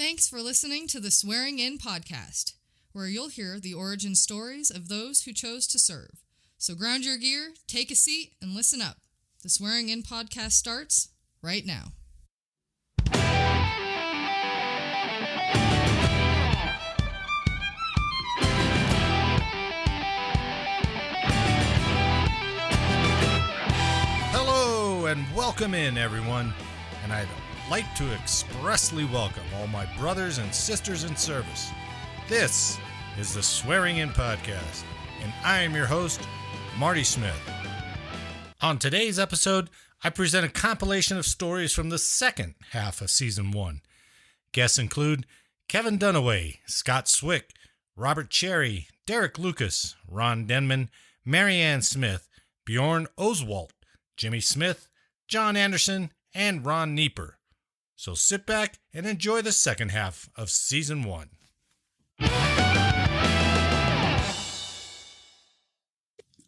Thanks for listening to the Swearing In podcast, where you'll hear the origin stories of those who chose to serve. So ground your gear, take a seat, and listen up. The Swearing In podcast starts right now. Hello and welcome in, everyone. And I'd like to expressly welcome all my brothers and sisters in service. This is the Swearing In podcast, and I am your host, Marty Smith. On today's episode, I present a compilation of stories from the second half of Season 1. Guests include Kevin Dunaway, Scott Swick, Robert Cherry, Derick Lucas, Ron Denmon, Maryanne Smith, Bjorn Oswalt, Jimmy Smith, John Anderson, and Ron Neeper. So sit back and enjoy the second half of Season 1.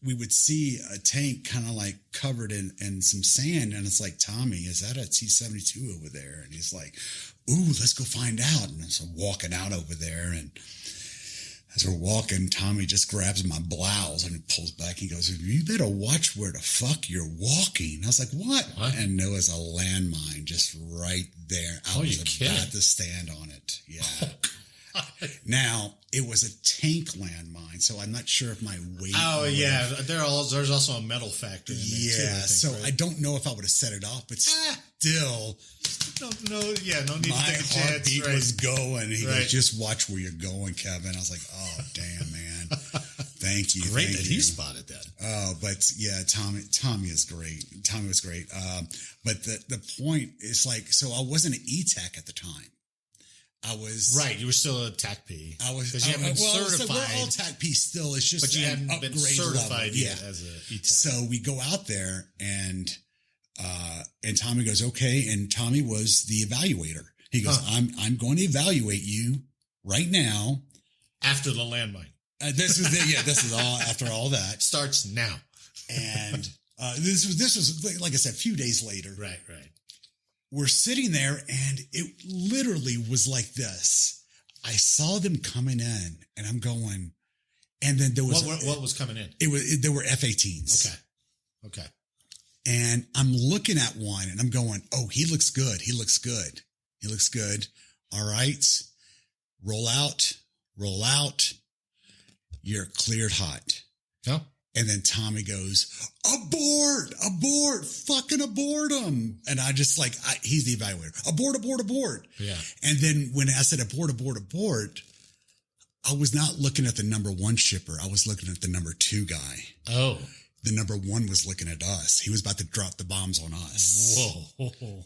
We would see a tank kind of like covered in some sand, and it's like, Tommy, is that a T-72 over there? And he's like, ooh, let's go find out. And so I'm walking out over there, and as we're walking, Tommy just grabs my blouse and he pulls back. He goes, you better watch where the fuck you're walking. I was like, what? And there was a landmine just right there. I was about to stand on it. Yeah. Now, it was a tank landmine, so I'm not sure if my weight... Oh, yeah. There's also a metal factor in there, too. Yeah, so right? I don't know if I would have set it off, but still... No need to take a chance. My heartbeat was going. He goes, just watch where you're going, Kevin. I was like, oh, damn, man. Thank you. Great that he spotted that. Oh, but yeah, Tommy is great. Tommy was great. But the point is like, so I wasn't an E-Tech at the time. I was right. You were still a TAC P. I was because you haven't been certified. So we're all TAC P still. It's just but you hadn't been certified yet as a E-Tech. So we go out there and Tommy goes, okay. And Tommy was the evaluator. He goes, I'm going to evaluate you right now. After the landmine. This is all after all that starts now. And this was like I said, a few days later. Right. We're sitting there, and it literally was like this. I saw them coming in, and I'm going, and then there was... What was coming in? There were F-18s. Okay. And I'm looking at one, and I'm going, oh, he looks good. All right. Roll out. You're cleared hot. Oh. And then Tommy goes, abort, fucking abort him. And I just like, he's the evaluator. Abort. Yeah. And then when I said abort, I was not looking at the number one shipper. I was looking at the number two guy. Oh. The number one was looking at us. He was about to drop the bombs on us. Whoa.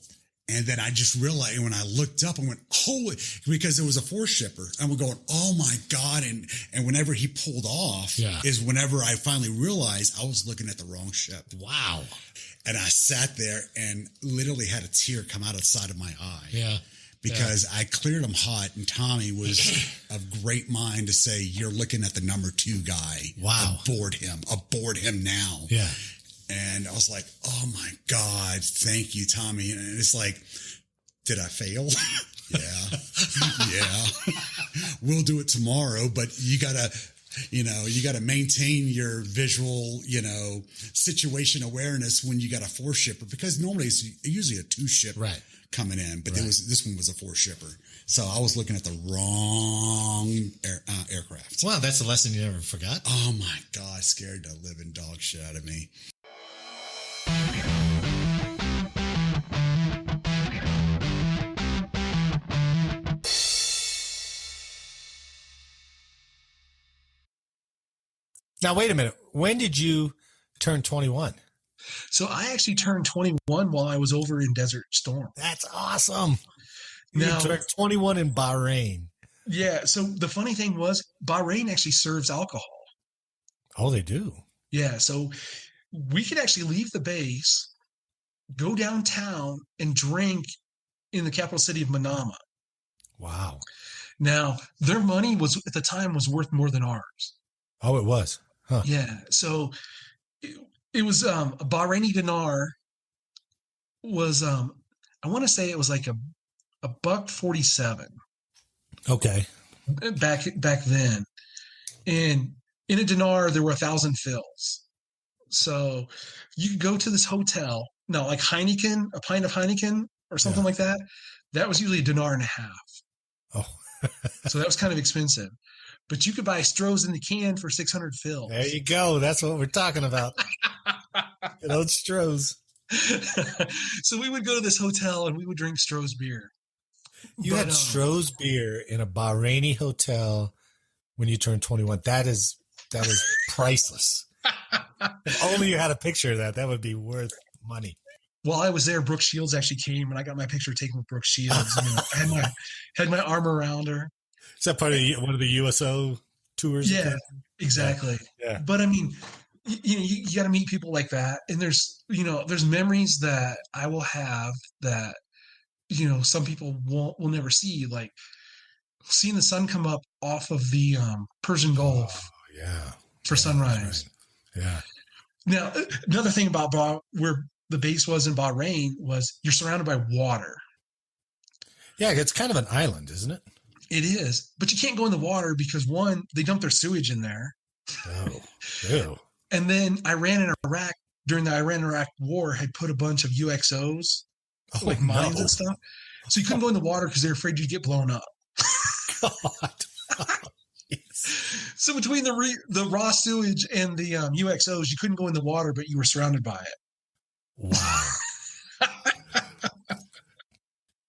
And then I just realized when I looked up, I went, holy, because it was a four shipper. And we're going, oh my God. And whenever he pulled off is whenever I finally realized I was looking at the wrong ship. Wow. And I sat there and literally had a tear come out of the side of my eye. Yeah. Because I cleared him hot, and Tommy was of great mind to say, you're looking at the number two guy. Wow. Abort him now. Yeah. And I was like, oh my God, thank you, Tommy. And it's like, did I fail? Yeah. We'll do it tomorrow, but you gotta maintain your visual, situation awareness when you got a four shipper, because normally it's usually a two shipper coming in, but this one was a four shipper. So I was looking at the wrong aircraft. Wow. That's a lesson you never forgot. Oh my God. Scared the living dog shit out of me. Now, wait a minute. When did you turn 21? So I actually turned 21 while I was over in Desert Storm. That's awesome. You Now, turned 21 in Bahrain. Yeah. So the funny thing was, Bahrain actually serves alcohol. Oh, they do? Yeah. So we could actually leave the base, go downtown, and drink in the capital city of Manama. Wow. Now, their money was at the time was worth more than ours. Oh, it was? Huh. Yeah. So it was a Bahraini dinar was I want to say it was like a $1.47. Okay. back then. And in a dinar, there were 1,000 fills. So you could go to this hotel. No, like Heineken, a pint of Heineken or something like that. That was usually a dinar and a half. Oh. So that was kind of expensive. But you could buy Stroh's in the can for 600 fills. There you go. That's what we're talking about. Good old Stroh's. So we would go to this hotel and we would drink Stroh's beer. You had Stroh's beer in a Bahraini hotel when you turned 21. That is priceless. If only you had a picture of that, that would be worth money. While I was there, Brooke Shields actually came and I got my picture taken with Brooke Shields. I had my arm around her. Is that part of one of the USO tours? Yeah, exactly. Yeah. But I mean, you got to meet people like that. And there's memories that I will have that, some people will never see, like seeing the sun come up off of the Persian Gulf for sunrise. Right. Yeah. Now, another thing about where the base was in Bahrain was you're surrounded by water. Yeah, it's kind of an island, isn't it? It is, but you can't go in the water because one, they dump their sewage in there. Oh, ew. And then Iran and Iraq during the Iran-Iraq war had put a bunch of UXOs, like mines and stuff. So you couldn't go in the water because they're afraid you'd get blown up. God. So between the raw sewage and the UXOs, you couldn't go in the water, but you were surrounded by it. Wow.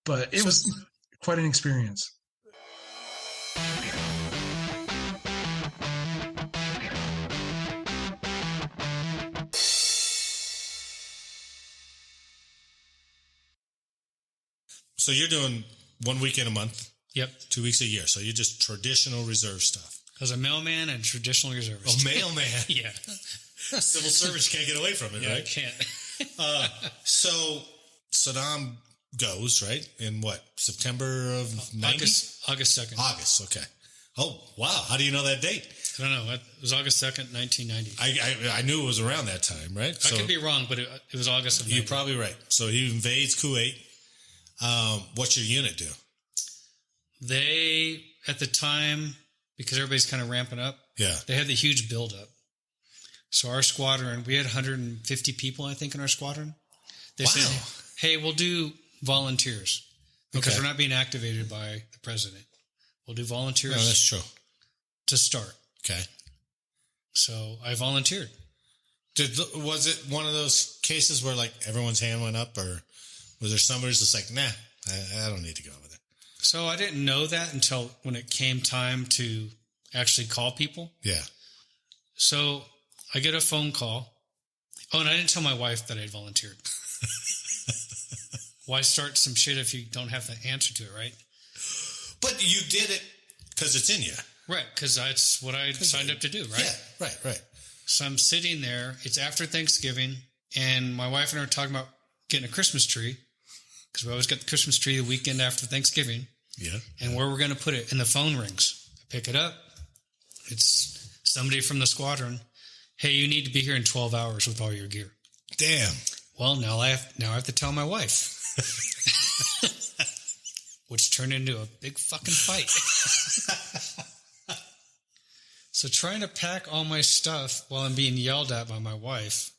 But it was quite an experience. So you're doing 1 weekend a month? Yep. 2 weeks a year. So you're just traditional reserve stuff. As a mailman and traditional reservist. Oh, mailman. Yeah. Civil service can't get away from it, Yeah, right? I can't. So Saddam goes, right? In what? September of 90? August 2nd. August, okay. Oh, wow. How do you know that date? I don't know. It was August 2nd, 1990. I knew it was around that time, right? I could be wrong, but it was August of 90. You're probably right. So he invades Kuwait. What's your unit do? They, at the time, because everybody's kind of ramping up, they had the huge buildup. So our squadron, we had 150 people, I think, in our squadron. They said, hey, we'll do volunteers because we're not being activated by the president. We'll do volunteers. No, that's true. To start. Okay. So I volunteered. Was it one of those cases where like everyone's hand went up, or was there somebody who's just like, nah, I don't need to go over there? So I didn't know that until when it came time to actually call people. Yeah. So I get a phone call. Oh, and I didn't tell my wife that I'd volunteered. Why start some shit if you don't have the answer to it, right? But you did it because it's in you. Right, because that's what I signed up to do, right? Yeah, right. So I'm sitting there. It's after Thanksgiving, and my wife and I are talking about getting a Christmas tree because we always get the Christmas tree the weekend after Thanksgiving. Yeah. And where we're going to put it. And the phone rings. I pick it up. It's somebody from the squadron. Hey, you need to be here in 12 hours with all your gear. Damn. Well, now I have to tell my wife. Which turned into a big fucking fight. So trying to pack all my stuff while I'm being yelled at by my wife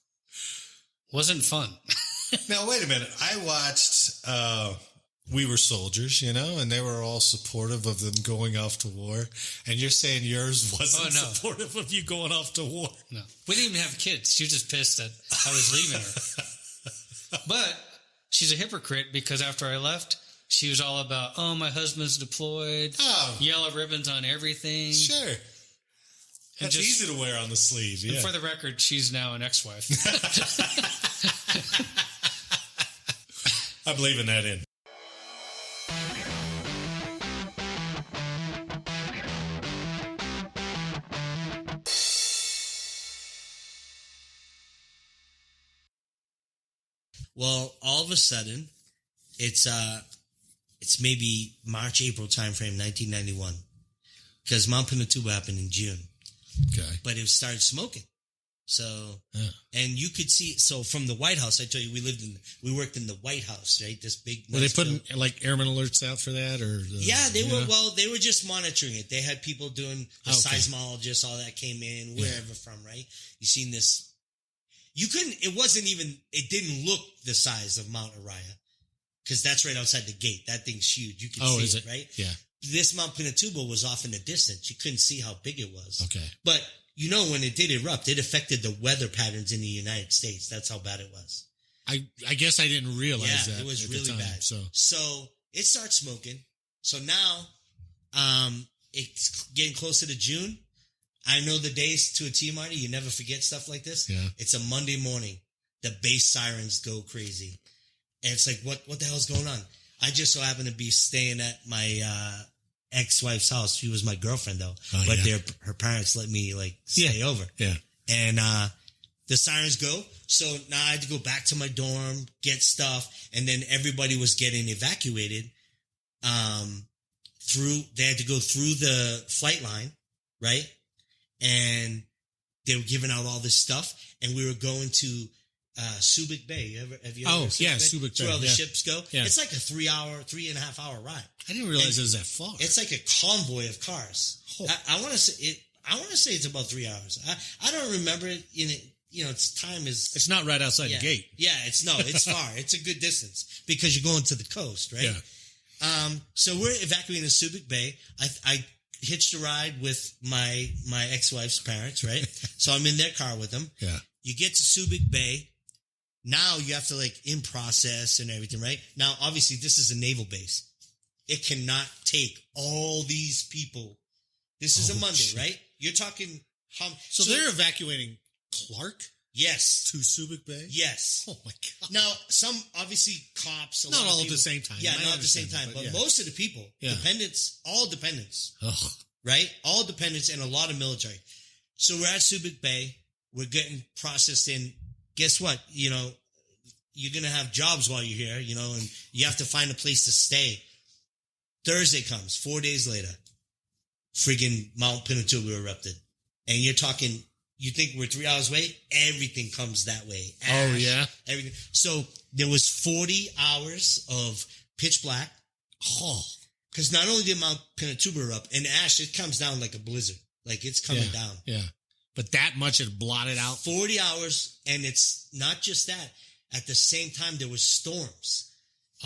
wasn't fun. Now, wait a minute. I watched We Were Soldiers, and they were all supportive of them going off to war. And you're saying yours wasn't supportive of you going off to war? No. We didn't even have kids. She was just pissed that I was leaving her. But she's a hypocrite because after I left, she was all about, oh, my husband's deployed, yellow ribbons on everything. Sure. That's easy to wear on the sleeve, yeah. And for the record, she's now an ex-wife. I'm leaving that in. Well, all of a sudden, it's maybe March, April timeframe, 1991, because Mount Pinatubo happened in June. Okay. But it started smoking. So, and you could see, so from the White House, I tell you, we worked in the White House, right? This big. Were they putting like airman alerts out for that, or? They were just monitoring it. They had people doing the seismologists, all that came in, wherever from, right? You seen this. It didn't look the size of Mount Araya, because that's right outside the gate. That thing's huge. You can see it, right? Yeah. This Mount Pinatubo was off in the distance. You couldn't see how big it was. Okay. But when it did erupt, it affected the weather patterns in the United States. That's how bad it was. I guess I didn't realize that. It was really bad. So it starts smoking. So now, it's getting closer to June. I know the days to a T, Marty. You never forget stuff like this. Yeah. It's a Monday morning. The bass sirens go crazy. And it's like, what the hell's going on? I just so happen to be staying at my, ex-wife's house. She was my girlfriend though, but her parents let me stay over. Yeah. And, the sirens go. So now I had to go back to my dorm, get stuff. And then everybody was getting evacuated, they had to go through the flight line, right? And they were giving out all this stuff, and we were going to, Subic Bay. Have you ever Subic Bay. That's where all the ships go. Yeah. It's like a 3.5 hour ride. I didn't realize it was that far. It's like a convoy of cars. Oh. I want to say it. I want to say it's about 3 hours. I don't remember it in it. Its time is. It's not right outside the gate. Yeah, it's far. It's a good distance because you're going to the coast, right? Yeah. So we're evacuating the Subic Bay. I hitched a ride with my ex-wife's parents, right? So I'm in their car with them. Yeah. You get to Subic Bay. Now you have to in process and everything, right? Now, obviously, this is a naval base. It cannot take all these people. This is a Monday, right? You're talking. So they're evacuating Clark? Yes. To Subic Bay? Yes. Oh my God. Now, some obviously cops. Not all at the same time. Yeah, not at the same time. But most of the people, all dependents. Ugh. Right? All dependents and a lot of military. So we're at Subic Bay. We're getting processed in. Guess what? You're going to have jobs while you're here, and you have to find a place to stay. Thursday comes, 4 days later. Friggin' Mount Pinatubo erupted. And you're talking, you think we're 3 hours away? Everything comes that way. Ash, yeah? Everything. So there was 40 hours of pitch black. Oh. Because not only did Mount Pinatubo erupt, and ash, it comes down like a blizzard. Like it's coming down. Yeah. But that much it blotted out. 40 hours, and it's not just that. At the same time, there was storms.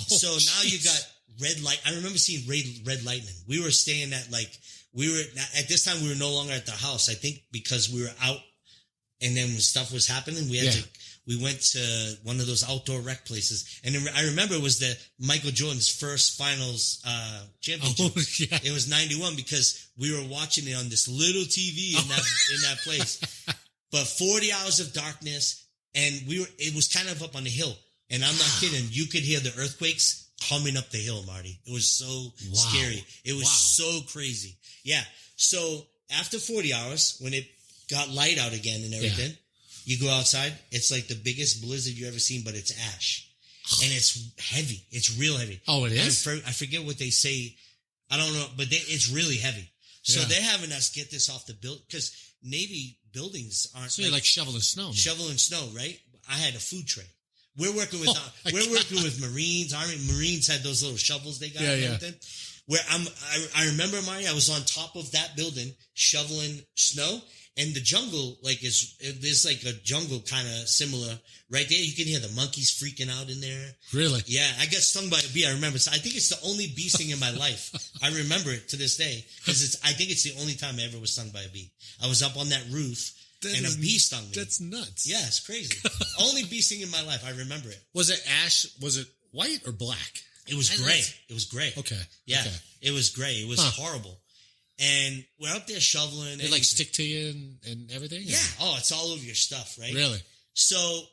So now you got red light. I remember seeing red lightning. We were staying at at this time, we were no longer at the house. I think because we were out, and then when stuff was happening, we went to one of those outdoor rec places. And I remember it was the Michael Jordan's first finals championship. Oh, yeah. It was 91 because we were watching it on this little TV in that place. But 40 hours of darkness, and it was kind of up on the hill. And I'm not kidding. You could hear the earthquakes coming up the hill, Marty. It was so scary. It was so crazy. Yeah. So after 40 hours, when it got light out again and everything, you go outside. It's like the biggest blizzard you ever seen, but it's ash. And it's heavy. It's real heavy. Oh, it is? I forget what they say. I don't know, but it's really heavy. So they're having us get this off the build because Navy buildings aren't. So you're like shoveling snow. Man. Shoveling snow, right? I had a food tray. We're working with Marines. Marines had those little shovels they got. Where I remember, Marty, I was on top of that building shoveling snow, and the jungle there's like a jungle kind of similar right there. You can hear the monkeys freaking out in there. Really? Yeah, I got stung by a bee. I remember. I think it's the only bee sting in my life. I remember it to this day because I think it's the only time I ever was stung by a bee. I was up on that roof. And a bee stung me. That's nuts. Yeah, it's crazy. Only bee sting in my life. I remember it. Was it ash? Was it white or black? It was gray. It was gray. Okay. Yeah. Okay. It was gray. It was horrible. And we're up there shoveling. They stick to you and everything? Yeah. Oh, it's all over your stuff, right? Really? So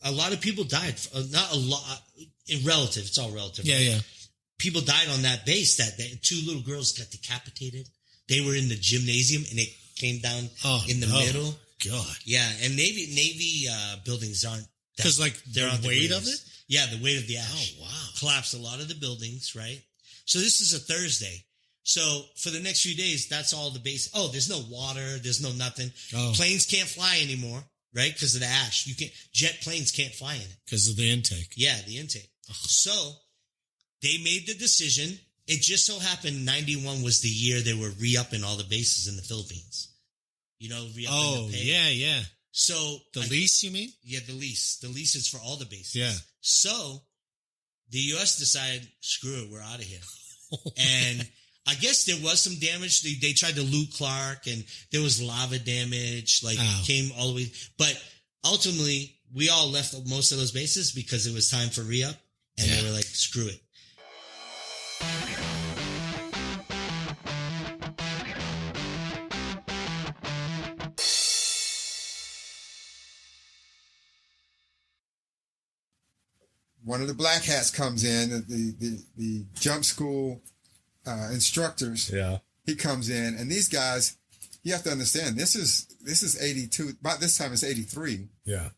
a lot of people died. Not a lot. Relative. It's all relative. Yeah, right? yeah. People died on that base that day. 2 little girls got decapitated. They were in the gymnasium and it came down in the middle. God. Yeah, and Navy buildings aren't because they're the weight of it. Yeah, the weight of the ash. Oh wow! Collapsed a lot of the buildings, right? So this is a Thursday. So for the next few days, that's all the base. Oh, there's no water. There's no nothing. Oh. Planes can't fly anymore, right? Because of the ash. Jet planes can't fly in it. Because of the intake. Yeah, the intake. So they made the decision. It just so happened 91 was the year they were re-upping all the bases in the Philippines. Re-upping the pay. Yeah. So the lease, you mean? Yeah, the lease. The lease is for all the bases. Yeah. So the U.S. decided, screw it, we're out of here. And I guess there was some damage. They tried to loot Clark, and there was lava damage, came all the way. But ultimately, we all left most of those bases because it was time for re-up, and they were like, screw it. One of the black hats comes in, the jump school instructors. Yeah. He comes in, and these guys, you have to understand, this is 82. About this time, it's 83. Yeah.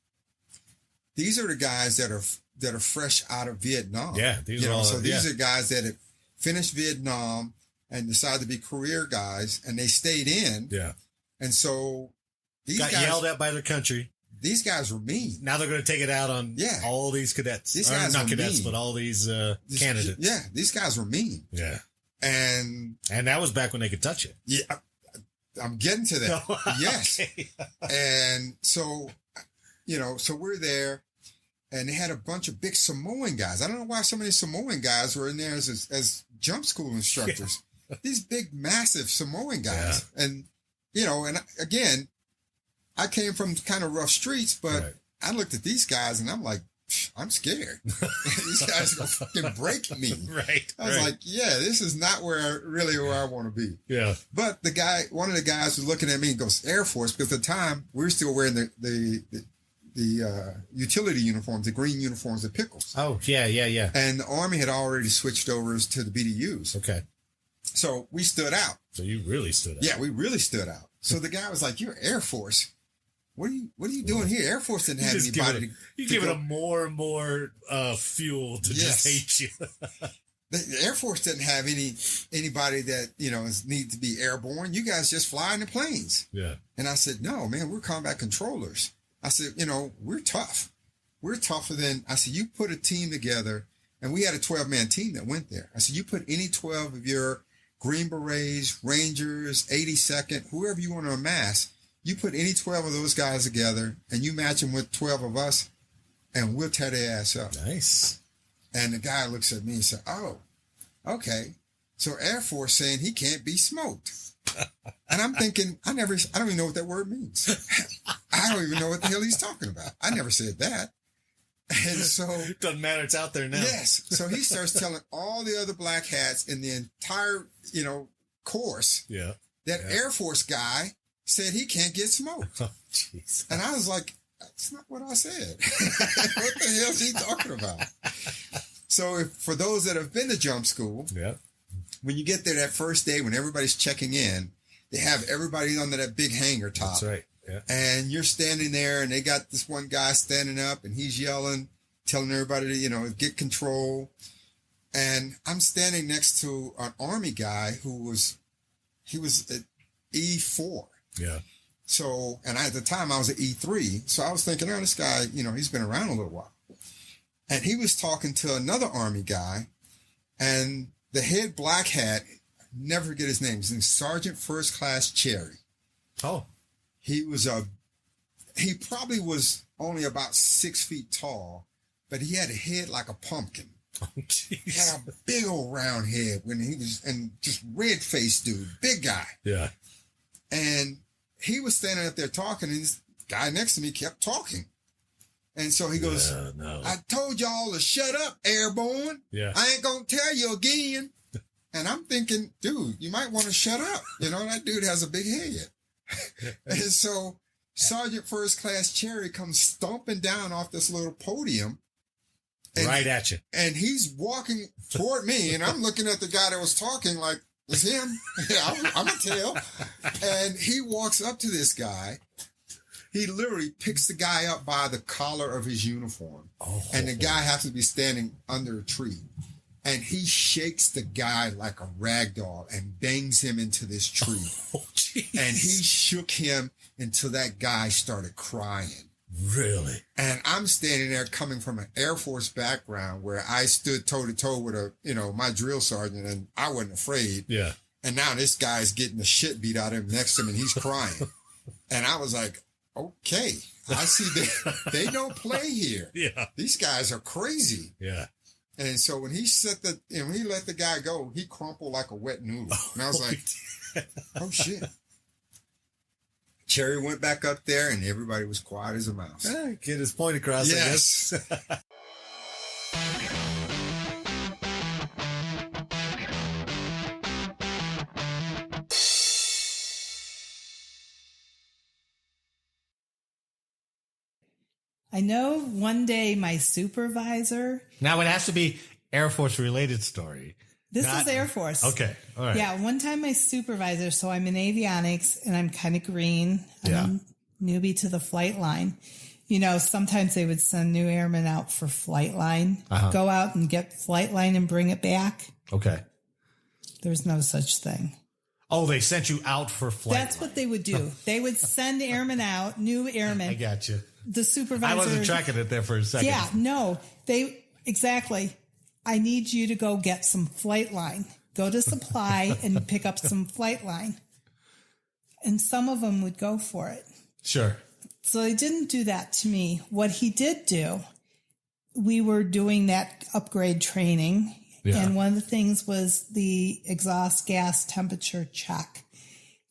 These are the guys that are fresh out of Vietnam. Yeah. These are guys that have finished Vietnam and decided to be career guys, and they stayed in. Yeah. And so these got guys yelled at by their country. These guys were mean. Now they're going to take it out on all these cadets. These guys not were cadets, mean. but all these candidates. Yeah, these guys were mean. Yeah. And that was back when they could touch it. Yeah, I'm getting to that. Yes. And so, so we're there, and they had a bunch of big Samoan guys. I don't know why so many Samoan guys were in there as jump school instructors. Yeah. These big, massive Samoan guys. Yeah. And, and again, I came from kind of rough streets, but I looked at these guys and I'm like, I'm scared. These guys are going to fucking break me. Right. I was like, yeah, this is not where I want to be. Yeah. But one of the guys was looking at me and goes, Air Force, because at the time we were still wearing the utility uniforms, the green uniforms, the pickles. Oh, yeah. And the Army had already switched over to the BDUs. Okay. So we stood out. So you really stood out. Yeah, we really stood out. So the guy was like, you're Air Force. What are you doing here? Air Force didn't have anybody. You're giving them more and more fuel to just hate you. The Air Force didn't have anybody that, need to be airborne. You guys just fly in the planes. Yeah. And I said, no, man, we're combat controllers. I said, we're tough. We're tougher than, I said, you put a team together, and we had a 12-man team that went there. I said, you put any 12 of your Green Berets, Rangers, 82nd, whoever you want to amass, you put any 12 of those guys together and you match them with 12 of us and we'll tear their ass up. Nice. And the guy looks at me and said, oh, okay. So Air Force saying he can't be smoked. And I'm thinking, I don't even know what that word means. I don't even know what the hell he's talking about. I never said that. And so it doesn't matter. It's out there now. Yes. So he starts telling all the other black hats in the entire, course that Air Force guy said he can't get smoked. Oh, jeez. And I was like, that's not what I said. What the hell is he talking about? So for those that have been to jump school, when you get there that first day, when everybody's checking in, they have everybody under that big hangar top. That's right. Yeah. And you're standing there and they got this one guy standing up and he's yelling, telling everybody to, get control. And I'm standing next to an Army guy he was at E4. Yeah. So, and at the time I was at E3. So I was thinking, this guy, he's been around a little while. And he was talking to another Army guy, and the head black hat, never forget his name, his name's Sergeant First Class Cherry. Oh. He probably was only about 6 feet tall, but he had a head like a pumpkin. Oh, jeez. He had a big old round head and just red-faced dude, big guy. Yeah. And he was standing up there talking, and this guy next to me kept talking. And so he goes, I told y'all to shut up, airborne. Yeah. I ain't going to tell you again. And I'm thinking, dude, you might want to shut up. That dude has a big head. And so Sergeant First Class Cherry comes stomping down off this little podium. Right at you. And he's walking toward me, and I'm looking at the guy that was talking like, it's him. Yeah, I'm going to tell. And he walks up to this guy. He literally picks the guy up by the collar of his uniform. Oh. And the guy has to be standing under a tree. and he shakes the guy like a rag doll and bangs him into this tree. Oh, and he shook him until that guy started crying. Really? And I'm standing there coming from an Air Force background where I stood toe to toe with my drill sergeant, and I wasn't afraid. Yeah. And now this guy's getting the shit beat out of him next to him, and he's crying. And I was like, okay, I see they don't play here. Yeah. These guys are crazy. Yeah. And so when he when he let the guy go, he crumpled like a wet noodle. And I was like, oh shit. Cherry went back up there and everybody was quiet as a mouse. Get his point across, yes. I guess. I know one day my supervisor. Now it has to be Air Force related story. This is Air Force. Okay. All right. Yeah. One time my supervisor, so I'm in avionics and I'm kind of green. I'm a newbie to the flight line. Sometimes they would send new airmen out for flight line, go out and get flight line and bring it back. Okay. There's no such thing. Oh, they sent you out for flight. That's what they would do. They would send airmen out, new airmen. I got you. The supervisor. I wasn't tracking it there for a second. Yeah, no. Exactly. I need you to go get some flight line. Go to supply and pick up some flight line. And some of them would go for it. Sure. So he didn't do that to me. What he did do, we were doing that upgrade training. Yeah. And one of the things was the exhaust gas temperature check.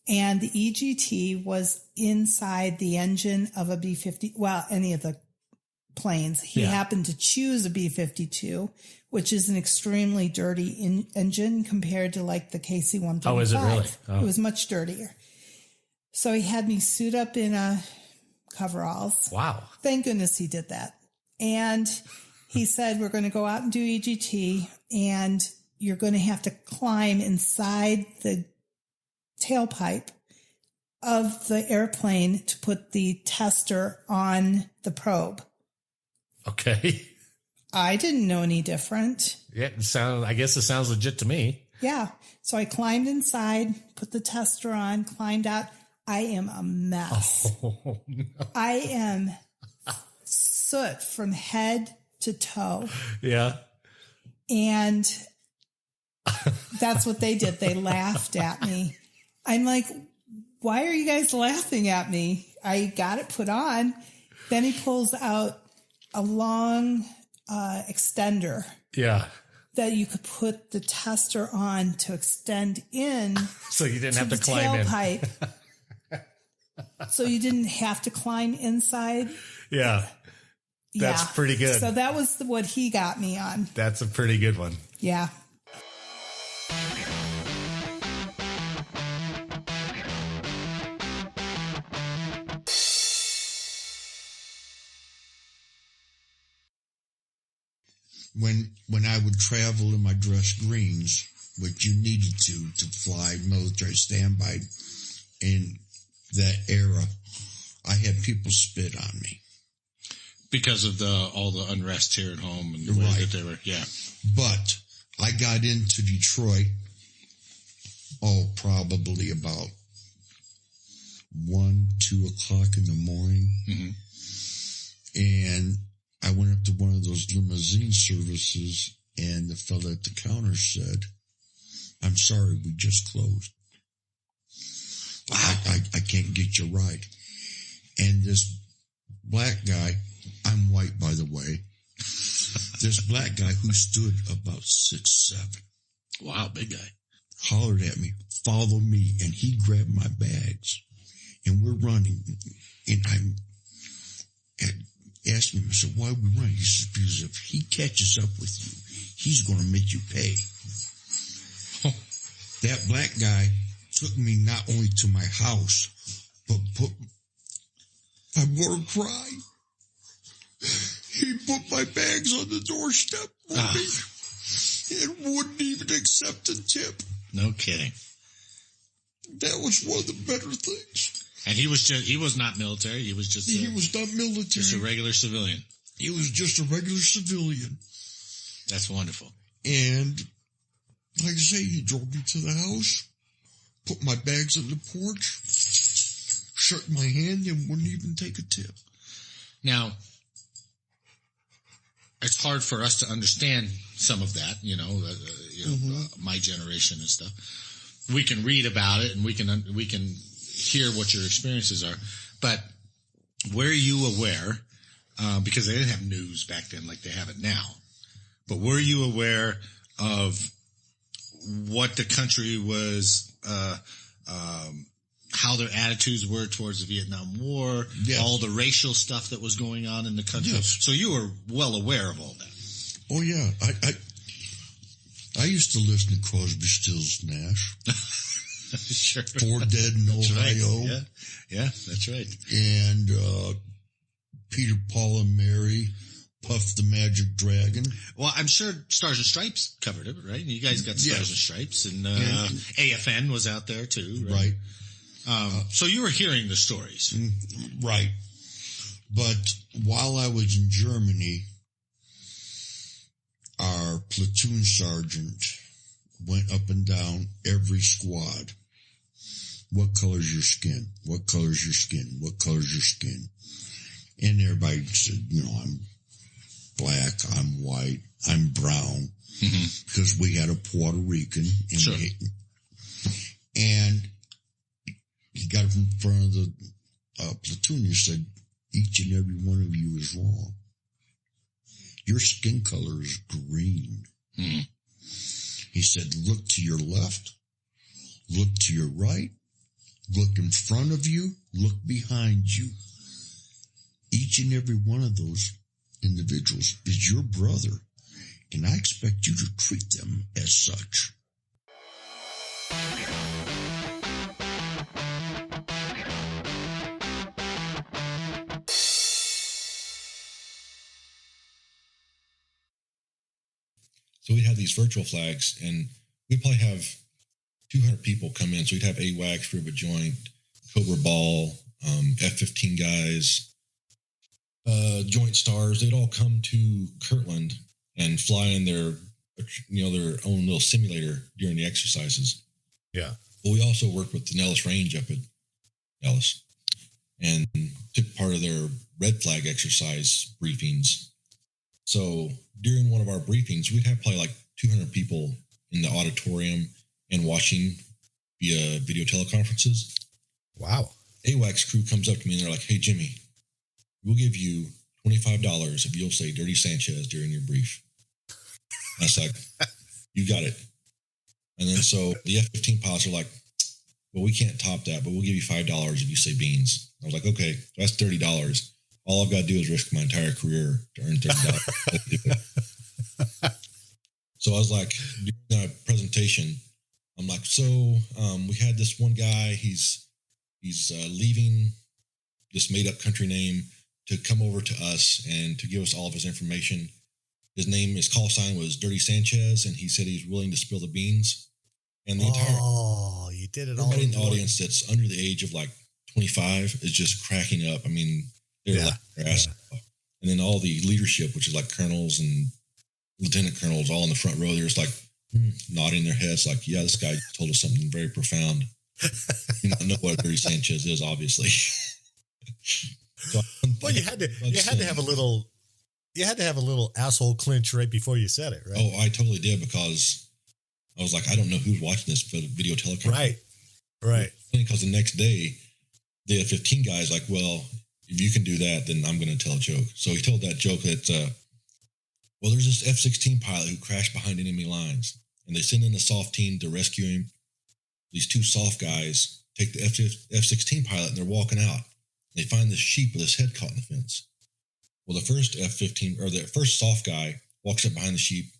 And the EGT was inside the engine of a B-50, any of the planes. He happened to choose a B-52, which is an extremely dirty engine compared to like the KC-135. Oh, is it really? Oh. It was much dirtier. So he had me suit up in a coveralls. Wow. Thank goodness he did that. And he said, we're going to go out and do EGT, and you're going to have to climb inside the tailpipe of the airplane to put the tester on the probe. Okay. I didn't know any different. Yeah, I guess it sounds legit to me. Yeah. So I climbed inside, put the tester on, climbed out. I am a mess. Oh, no. I am soot from head to toe. Yeah. And that's what they did. They laughed at me. I'm like, why are you guys laughing at me? I got it put on. Then he pulls out a long extender. Yeah. That you could put the tester on to extend in. So you didn't have to climb tailpipe. So you didn't have to climb inside. Yeah. That's pretty good. So that was what he got me on. That's a pretty good one. Yeah. When I would travel in my dress greens, which you needed to fly military standby in that era, I had people spit on me. Because of all the unrest here at home and the way that they were, But I got into Detroit, probably about 1-2 o'clock in the morning. Mm-hmm. And I went up to one of those limousine services, and the fella at the counter said, "I'm sorry, we just closed. I can't get you right." And this black guy, I'm white, by the way, this black guy who stood about 6'7", wow, big guy, hollered at me, "Follow me," and he grabbed my bags, and we're running, and asked him, I said, "Why are we running?" He says, "Because if he catches up with you, he's going to make you pay." That black guy took me not only to my house, but I'm going to cry. He put my bags on the doorstep for me and wouldn't even accept a tip. No kidding. That was one of the better things. And he was not military. He was not military. Just a regular civilian. He was just a regular civilian. That's wonderful. And like I say, he drove me to the house, put my bags on the porch, shook my hand, and wouldn't even take a tip. Now, it's hard for us to understand some of that, my generation and stuff. We can read about it and we can hear what your experiences are. But were you aware, because they didn't have news back then like they have it now, but were you aware of what the country was, how their attitudes were towards the Vietnam War, all the racial stuff that was going on in the country? Yes. So you were well aware of all that. Oh, yeah. I used to listen to Crosby, Stills, Nash. Sure. Four Dead in Ohio. Right. Yeah, that's right. And Peter, Paul, and Mary, Puff the Magic Dragon. Well, I'm sure Stars and Stripes covered it, right? You guys got Stars and Stripes, and AFN was out there too, right? So you were hearing the stories. Right. But while I was in Germany, our platoon sergeant went up and down every squad. What color's your skin? What color's your skin? What color's your skin? And everybody said, I'm black, I'm white, I'm brown, because we had a Puerto Rican. And he got up in front of the platoon and said, each and every one of you is wrong. Your skin color is green. He said, look to your left, look to your right, look in front of you, look behind you. Each and every one of those individuals is your brother, and I expect you to treat them as such. So we'd have these virtual flags, and we'd probably have 200 people come in. So we'd have AWACS, Rivet Joint, Cobra Ball, F-15 guys, Joint Stars. They'd all come to Kirtland and fly in their own little simulator during the exercises. Yeah. But we also worked with the Nellis Range up at Nellis and took part of their red flag exercise briefings. So during one of our briefings, we'd have probably like 200 people in the auditorium and watching via video teleconferences. Wow. AWACS crew comes up to me and they're like, hey, Jimmy, we'll give you $25 if you'll say Dirty Sanchez during your brief. And I was like, you got it. And then so the F-15 pilots are like, well, we can't top that, but we'll give you $5 if you say Beans. I was like, okay, so that's $30. All I've got to do is risk my entire career to earn $30. So I was like, during our presentation, I'm like, so we had this one guy, he's leaving this made-up country name to come over to us and to give us all of his information. His call sign was Dirty Sanchez, and he said he's willing to spill the beans. And the entire you did it all. Everybody in the audience that's under the age of like 25 is just cracking up. I mean, they're like their ass off. And then all the leadership, which is like colonels and lieutenant colonels, all in the front row, they're just like nodding their heads, like, yeah, this guy told us something very profound. You don't know what Dirty Sanchez is, obviously. So well, you had to have a little asshole clinch right before you said it, right? Oh, I totally did, because I was like, I don't know who's watching this for the video teleconference. Right. Because the next day, the F-15 guy's like, well, if you can do that, then I'm going to tell a joke. So he told that joke that, well, there's this F-16 pilot who crashed behind enemy lines, and they send in a SOF team to rescue him. These two SOF guys take the F-16 pilot, and they're walking out. They find this sheep with his head caught in the fence. Well, the first F-15, or the first SOF guy walks up behind the sheep,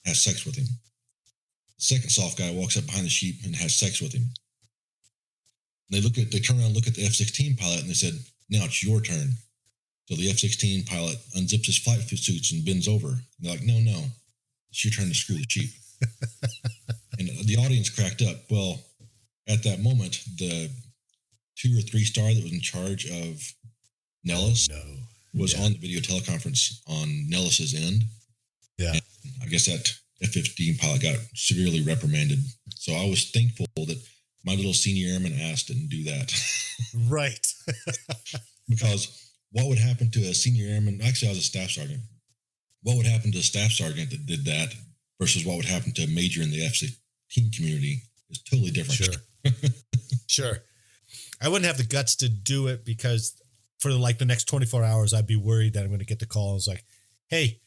has sex with him. The second SOF guy walks up behind the sheep and has sex with him. They turn around and look at the F-16 pilot, and they said, now it's your turn. So the F-16 pilot unzips his flight suits and bends over. And they're like, no, it's your turn to screw the sheep. And the audience cracked up. Well, at that moment, the 2 or 3 star that was in charge of Nellis was on the video teleconference on Nellis's end. Yeah. And I guess that F-15 pilot got severely reprimanded. So I was thankful that my little senior airman ass didn't do that. Right. Because what would happen to a senior airman? Actually, I was a staff sergeant. What would happen to a staff sergeant that did that versus what would happen to a major in the F-16 community is totally different. Sure. Sure. I wouldn't have the guts to do it because for like the next 24 hours, I'd be worried that I'm going to get the call. It's like, hey,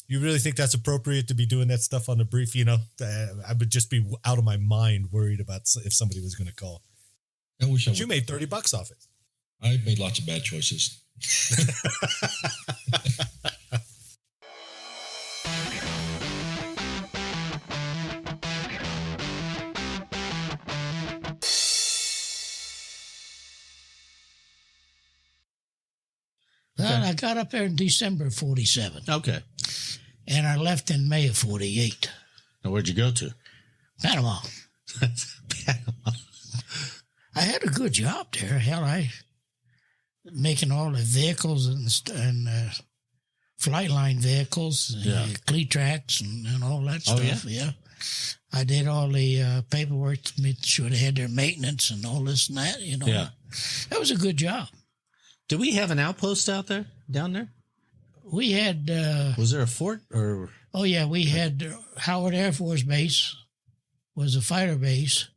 you really think that's appropriate to be doing that stuff on the brief? You know, I would just be out of my mind worried about if somebody was going to call. I wish you made $30 off it. I made lots of bad choices. Well, I got up there in December of 47. Okay. And I left in May of 48. Now, where'd you go to? Panama. Panama. I had a good job there. Hell, making all the vehicles and flight line vehicles, cleat tracks and all that stuff. Yeah. I did all the paperwork to make sure they had their maintenance and all this and that, you know. Yeah. That was a good job. Do we have an outpost down there? We had... was there a fort or... Oh, yeah, we had Howard Air Force Base was a fighter base.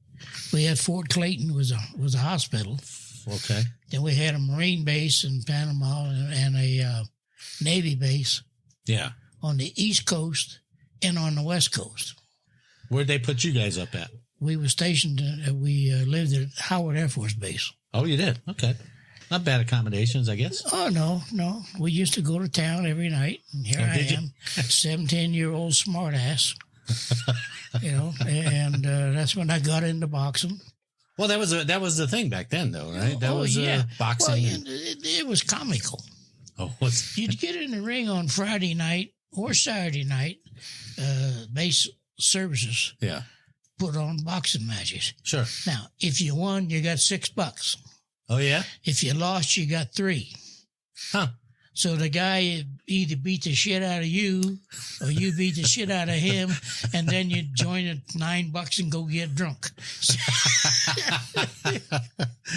We had Fort Clayton was a hospital. Okay. Then we had a Marine base in Panama and a Navy base. Yeah. On the East Coast and on the West Coast. Where'd they put you guys up at? We were stationed, we lived at Howard Air Force Base. Oh, you did? Okay. Not bad accommodations, I guess. Oh, no. We used to go to town every night. And here I am, 17-year-old smartass. You know, and that's when I got into boxing. Well, that was the thing back then, though, right? That was boxing. Well, it was comical. Oh, you'd get in the ring on Friday night or Saturday night, base services. Yeah. Put on boxing matches. Sure. Now, if you won, you got $6. Oh, yeah? If you lost, you got $3. Huh. So the guy either beat the shit out of you or you beat the shit out of him, and then you join at $9 and go get drunk.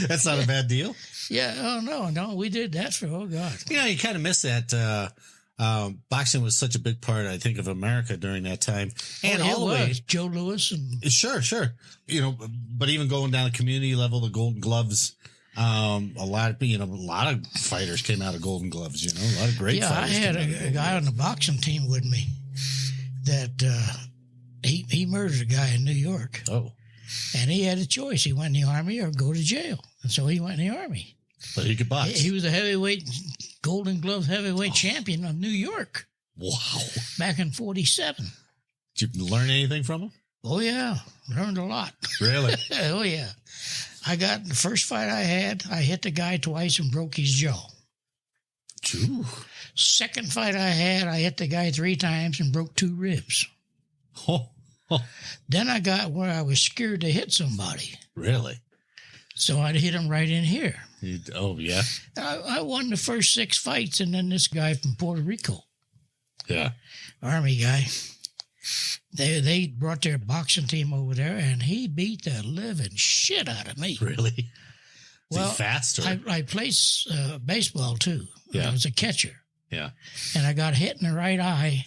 That's not a bad deal. Yeah. Oh, no. We did that for, oh, God. You know, you kind of miss that. Boxing was such a big part, I think, of America during that time. And all the way. Joe Louis. And Sure. You know, but even going down the community level, the Golden Gloves. A lot of fighters came out of Golden Gloves, you know, a lot of great fighters. I had a guy on the boxing team with me that he murdered a guy in New York. Oh. And he had a choice. He went in the Army or go to jail. And so he went in the Army. But he could box. He was a heavyweight, Golden Glove heavyweight champion of New York. Wow. Back in 47. Did you learn anything from him? Oh, yeah. Learned a lot. Really? Oh, yeah. I got the first fight I had, I hit the guy twice and broke his jaw. Ooh. Second fight I had, I hit the guy 3 times and broke 2 ribs. Oh. Then I got where I was scared to hit somebody. Really? So I'd hit him right in here. Oh, yeah? I won the first 6 fights, and then this guy from Puerto Rico. Yeah. Army guy. They brought their boxing team over there, and he beat the living shit out of me. Really? Well, he fast? Or? I played baseball, too. Yeah. I was a catcher. Yeah. And I got hit in the right eye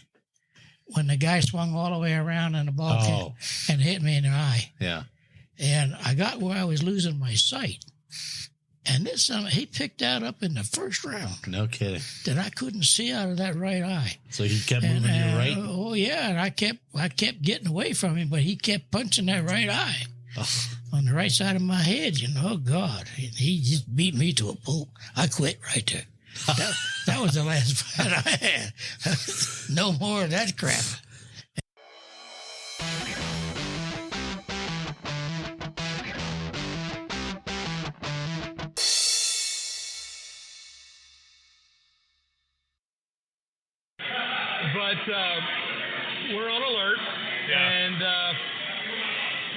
when the guy swung all the way around and the ball came and hit me in the eye. Yeah. And I got where I was losing my sight. And this time, he picked that up in the first round. No kidding. That I couldn't see out of that right eye. So he kept moving you right? Oh, yeah. And I kept getting away from him, but he kept punching that right eye on the right side of my head. You know, oh, God. He just beat me to a pulp. I quit right there. That was the last fight I had. No more of that crap. But we're on alert, and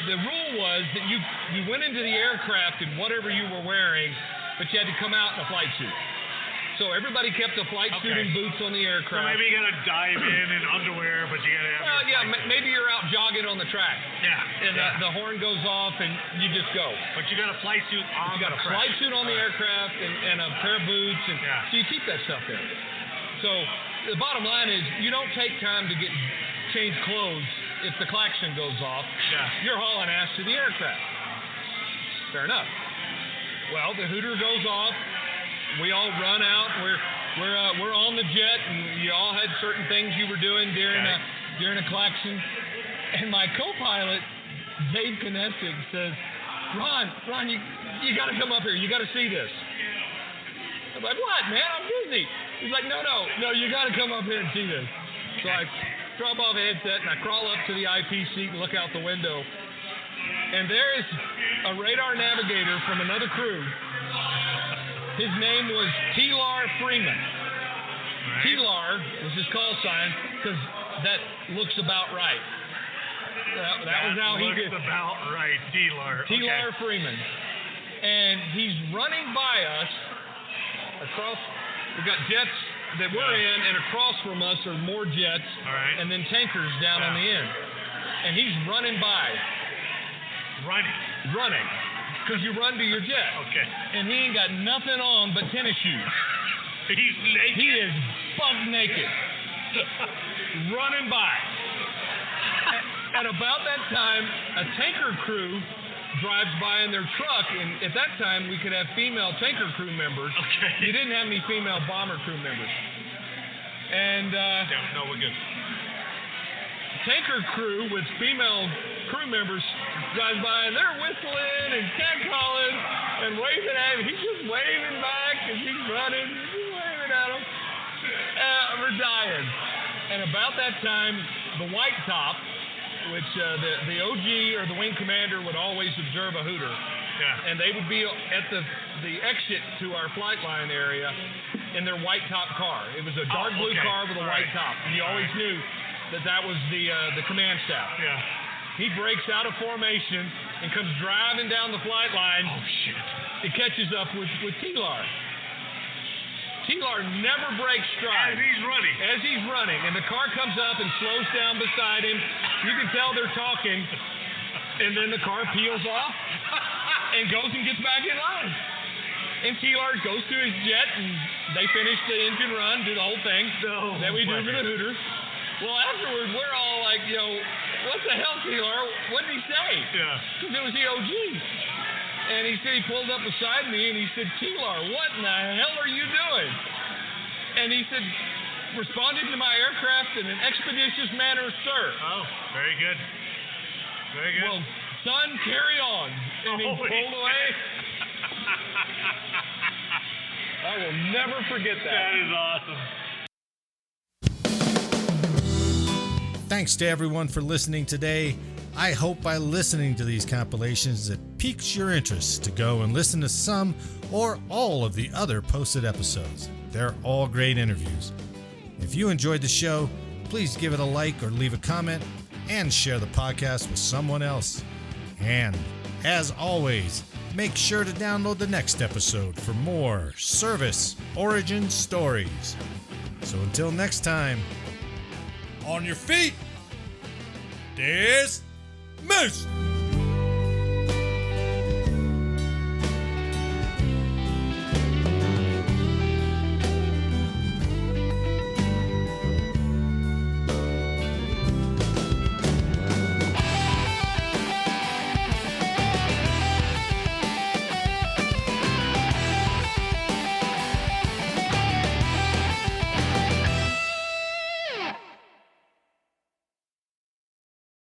the rule was that you went into the aircraft in whatever you were wearing, but you had to come out in a flight suit. So everybody kept the flight suit and boots on the aircraft. So maybe you got to dive in underwear, but you got to have maybe you're out jogging on the track. Yeah. And the horn goes off and you just go. But you got a flight suit on You got a flight suit on the aircraft and a pair of boots. And so you keep that stuff there. So the bottom line is you don't take time to change clothes if the klaxon goes off. Yeah. You're hauling ass to the aircraft. Fair enough. Well, the hooter goes off. We all run out. We're on the jet, and you all had certain things you were doing during a klaxon. And my co-pilot, Dave Kinesic, says, Ron, you got to come up here. You got to see this. I'm like, what, man? I'm busy. He's like, no, you got to come up here and see this. So I drop off a headset, and I crawl up to the IP seat and look out the window. And there is a radar navigator from another crew. His name was T-Lar Freeman. Right. T-Lar was his call sign because that looks about right. That was how he did. Looks about right, T-Lar. T-Lar Freeman. And he's running by us across. We've got jets that we're in, and across from us are more jets, and then tankers down on the end. And he's running by. Running. Because you run to your jet. Okay. And he ain't got nothing on but tennis shoes. He's naked. He is buck naked. Running by. At about that time, a tanker crew drives by in their truck, and at that time we could have female tanker crew members. Okay. You didn't have any female bomber crew members. And no, we're good. Tanker crew with female crew members drives by, and they're whistling and catcalling and waving at him. He's just waving back as he's running, just waving at him. We're dying. And about that time, the white top, which the OG or the wing commander would always observe a hooter. Yeah. And they would be at the exit to our flight line area in their white top car. It was a dark blue car with a white top. And you always knew that was the command staff. Yeah. He breaks out of formation and comes driving down the flight line. Oh, shit. It catches up with T-Lar. T-Lar never breaks stride. As he's running. And the car comes up and slows down beside him. You can tell they're talking. And then the car peels off and goes and gets back in line. And T-Lar goes to his jet, and they finish the engine run, do the whole thing that we do for the hooter. Well, afterwards, we're all like, what the hell, T-Lar? What did he say? Yeah. Because it was the OG. And he said he pulled up beside me, and he said, T-Lar, what in the hell are you doing? And he said, responding to my aircraft in an expeditious manner, sir. Oh, very good. Very good. Well, son, carry on. And he pulled away. I will never forget that. That is awesome. Thanks to everyone for listening today. I hope by listening to these compilations it piques your interest to go and listen to some or all of the other posted episodes. They're all great interviews. If you enjoyed the show, please give it a like or leave a comment and share the podcast with someone else. And, as always, make sure to download the next episode for more service origin stories. So until next time, on your feet, dismissed!